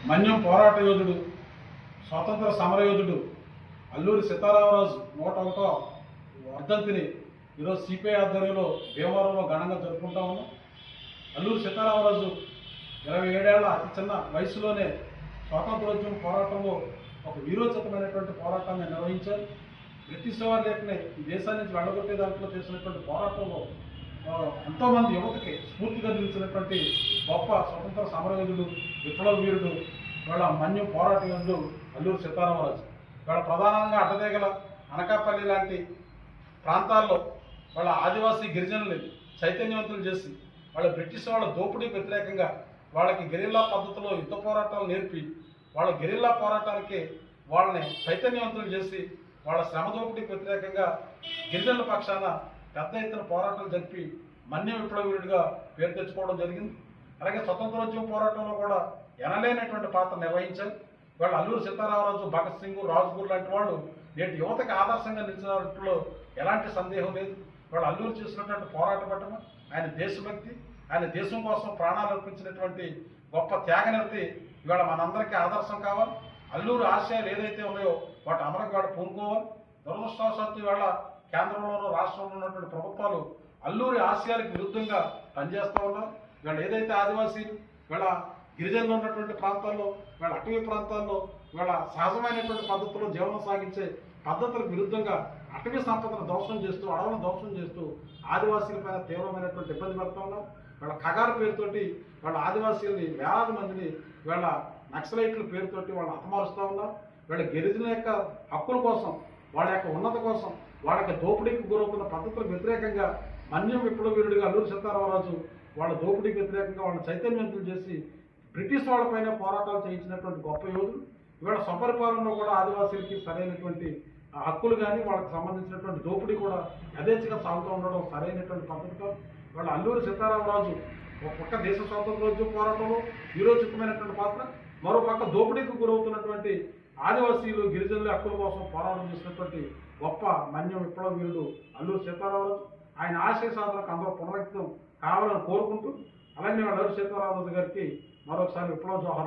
మన్యం పోరాట యోధుడు, స్వాతంత్ర సమరయోధుడు అల్లూరి సీతారామరాజు 101వ వర్ధంతిని ఈరోజు సిపిఐ ఆధ్వర్యంలో భీమవరంలో ఘనంగా జరుపుకుంటా ఉన్నాం. అల్లూరి సీతారామరాజు 27 ఏళ్ల అతి చిన్న వయసులోనే స్వాతంత్రోద్యమ పోరాటంలో ఒక వీరోచితమైనటువంటి పోరాటాన్ని నిర్వహించారు. బ్రిటిష్ వారి లేకనే ఈ దేశాన్ని నుంచి వెళ్ళగొట్టే దాంట్లో చేసినటువంటి పోరాటంలో ఎంతోమంది యువతకి స్ఫూర్తిగా నిలిచినటువంటి గొప్ప స్వతంత్ర సమరయోధుడు, విప్లవ వీరుడు వాళ్ళ మన్యం పోరాట యోధుడు అల్లూరి సీతారామరాజు. వాళ్ళ ప్రధానంగా అడ్డదేగల, అనకాపల్లి లాంటి ప్రాంతాల్లో వాళ్ళ ఆదివాసీ గిరిజనుల్ని చైతన్యవంతులు చేసి వాళ్ళ బ్రిటిష్ వాళ్ళ దోపిడీకి వ్యతిరేకంగా వాళ్ళకి గెరిల్లా పద్ధతిలో యుద్ధ పోరాటాలు నేర్పి వాళ్ళ గెరిల్లా పోరాటానికి వాళ్ళని చైతన్యవంతులు చేసి వాళ్ళ శ్రమ దోపిడీకి వ్యతిరేకంగా గిరిజనుల పక్షాన పెద్ద ఎత్తున పోరాటాలు జరిపి మన్య విప్లవీరుడిగా పేరు తెచ్చుకోవడం జరిగింది. అలాగే స్వతంత్రోద్యమ పోరాటంలో కూడా ఎనలేనటువంటి పాత్ర నిర్వహించారు. వాళ్ళు అల్లూరి సీతారామరాజు, భగత్ సింగ్, రాజ్గురు లాంటి వాళ్ళు నేటి యువతకు ఆదర్శంగా నిలిచినట్లో ఎలాంటి సందేహం లేదు. వాళ్ళు అల్లూరి చేసినటువంటి పోరాట పట్టణ, ఆయన దేశభక్తి, ఆయన దేశం కోసం ప్రాణాలు అర్పించినటువంటి గొప్ప త్యాగనిరతి ఇవాళ మనందరికీ ఆదర్శం కావాలి. అల్లూరి ఆశయాలు ఏదైతే ఉన్నాయో వాటి అమలుకు వాడు పూనుకోవాలి. దురదృష్టవశాత్తు ఇవాళ కేంద్రంలోనూ రాష్ట్రంలో ఉన్నటువంటి ప్రభుత్వాలు అల్లూరి ఆశయాలకు విరుద్ధంగా పనిచేస్తూ ఉన్నారు. ఇవాళ ఏదైతే ఆదివాసీలు, ఇవాళ గిరిజనులు ఉన్నటువంటి ప్రాంతాల్లో, ఇవాళ అటవీ ప్రాంతాల్లో ఇవాళ సహజమైనటువంటి పద్ధతిలో జీవనం సాగించే పద్ధతులకు విరుద్ధంగా అటవీ సంపదను ధ్వంసం చేస్తూ, అడవులను ధ్వంసం చేస్తూ ఆదివాసీలపైన తీవ్రమైనటువంటి ఇబ్బంది పడుతూ ఉన్నారు. వాళ్ళ కగారు పేరుతోటి వాళ్ళ ఆదివాసీలని వేలాది మందిని వీళ్ళ నక్సలైట్ల పేరుతోటి వాళ్ళు హతమారుస్తూ ఉన్నారు. వీళ్ళ గిరిజనుల యొక్క హక్కుల కోసం, వాళ్ళ యొక్క ఉన్నత కోసం, వాళ్ళ యొక్క దోపిడీకి గురవుతున్న పద్ధతులకు వ్యతిరేకంగా మన్యం విప్లవీరుడిగా అల్లూరి సీతారామరాజు వాళ్ళ దోపిడీకి వ్యతిరేకంగా వాళ్ళని చైతన్యవంతులు చేసి బ్రిటిష్ వాళ్ళపైన పోరాటాలు చేయించినటువంటి గొప్ప యోధుడు. ఇవాళ స్వపరిపాలనలో కూడా ఆదివాసీలకి సరైనటువంటి హక్కులు కానీ వాళ్ళకి సంబంధించినటువంటి దోపిడీ కూడా యథేచ్ఛగా సాగుతూ ఉండడం సరైనటువంటి పద్ధతి కాదు. ఇవాళ అల్లూరి సీతారామరాజు ఒక పక్క దేశ స్వాతంత్రోద్యమ పోరాటంలో వీరోచితమైనటువంటి పాత్ర, మరో పక్క దోపిడీకి గురవుతున్నటువంటి ఆదివాసీలు, గిరిజనుల హక్కుల కోసం పోరాటం చేసినటువంటి గొప్ప మన్యం విప్లవ వీరుడు అల్లూరి సీతారామరాజు. ఆయన ఆశయ సాధనకు అందరూ పునరుక్తం కావాలని కోరుకుంటూ, అలాగే అల్లూరి సీతారామరాజు గారికి మరొకసారి విప్లవ జోహార్.